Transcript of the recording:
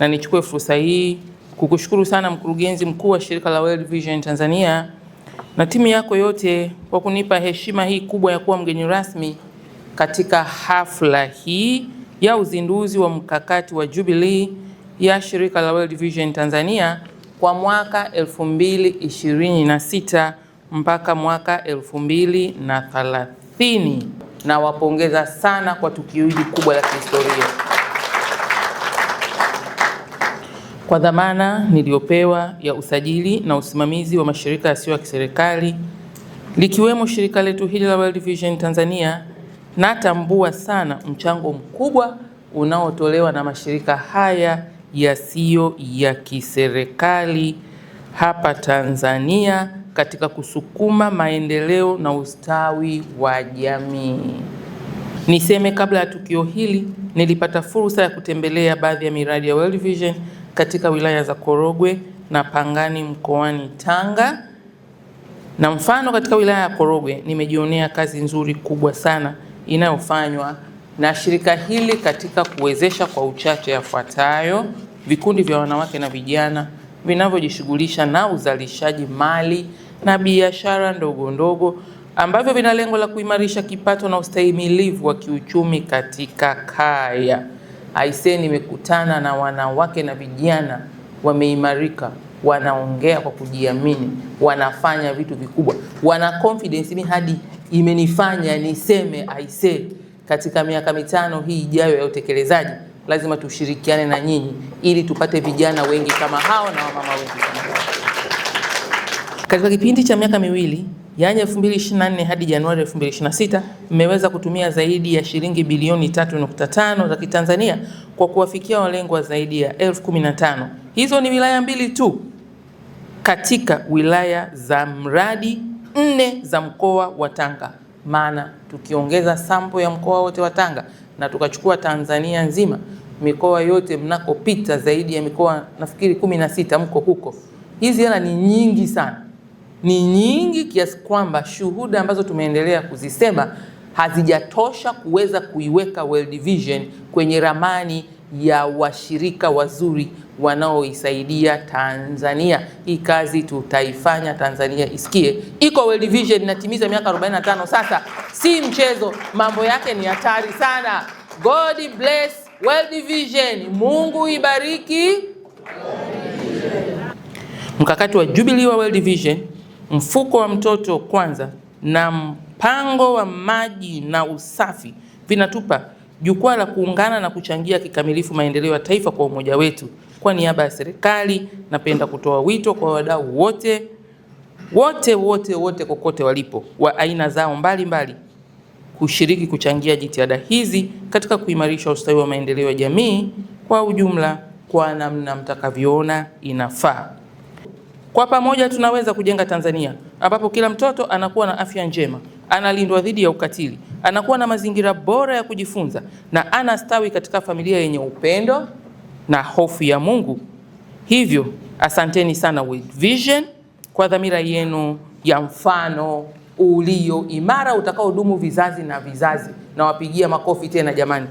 na nichukue fursa hii kukushukuru sana mkurugenzi mkuu wa shirika la World Vision Tanzania na timu yako yote kwa kunipa heshima hii kubwa ya kuwa mgeni rasmi katika hafla hii ya uzinduzi wa mkakati wa Jubilee ya shirika la World Vision Tanzania kwa mwaka 2026 mpaka mwaka 2030. Na wapongeza sana kwa tukio hili kubwa la kihistoria. Kwa dhamana niliyopewa ya usajili na usimamizi wa mashirika yasiyo ya kiserikali likiwemo shirika letu hili la World Vision Tanzania, natambua sana mchango mkubwa unaotolewa na mashirika haya yasiyo ya kiserikali hapa Tanzania katika kusukuma maendeleo na ustawi wa jamii. Niseme kabla ya tukio hili nilipata fursa ya kutembelea baadhi ya miradi ya World Vision katika wilaya za Korogwe na Pangani mkoani Tanga. Na mfano katika wilaya ya Korogwe nimejionea kazi nzuri kubwa sana inayofanywa na shirika hili katika kuwezesha kwa uchache yafuatayo: vikundi vya wanawake na vijana vinavyojishughulisha na uzalishaji mali na biashara ndogo ndogo ambavyo vina lengo la kuimarisha kipato na ustahimilivu wa kiuchumi katika kaya. Aisee, nimekutana na wanawake na vijana wameimarika, wanaongea kwa kujiamini, wanafanya vitu vikubwa, wana confidence. Mimi hadi imenifanya niseme aisee, katika miaka mitano hii ijayo ya utekelezaji lazima tushirikiane na nyinyi ili tupate vijana wengi kama hao na wamama wengi kama hao. Katika kipindi cha miaka miwili, yaani 2024 hadi Januari 2026, mmeweza kutumia zaidi ya shilingi bilioni 3.5 za Kitanzania kwa kuwafikia walengwa zaidi ya 15,000. Hizo ni wilaya 2 tu katika wilaya za mradi 4 za mkoa wa Tanga. Maana tukiongeza sampo ya mkoa wote wa Tanga na tukachukua Tanzania nzima, mikoa yote mnakopita zaidi ya mikoa nafikiri 16 mko huko. Hizi hela ni nyingi sana. Ni nyingi kiasi kwamba shuhuda ambazo tumeendelea kuzisema hazijatosha kuweza kuiweka World Vision kwenye ramani ya washirika wazuri wanaoisaidia Tanzania. Hii kazi tutaifanya, Tanzania isikie iko World Vision inatimiza miaka 45 sasa, si mchezo, mambo yake ni hatari sana. God bless World Vision, Mungu ibariki mkakati wa Jubilee wa World Vision, mfuko wa mtoto kwanza na mpango wa maji na usafi vinatupa jukwaa la kuungana na kuchangia kikamilifu maendeleo ya taifa kwa umoja wetu. Kwa niaba ya serikali, napenda kutoa wito kwa wadau wote kokote walipo wa aina zao mbalimbali kushiriki kuchangia jitihada hizi katika kuimarisha ustawi wa maendeleo ya jamii kwa ujumla kwa namna mtakavyoona inafaa. Kwa pamoja tunaweza kujenga Tanzania ambapo kila mtoto anakuwa na afya njema, analindwa dhidi ya ukatili, anakuwa na mazingira bora ya kujifunza na anastawi katika familia yenye upendo na hofu ya Mungu. Hivyo, asanteni sana World Vision kwa dhamira yenu ya mfano ulio imara utakaodumu vizazi na vizazi. Na wapigia makofi tena jamani.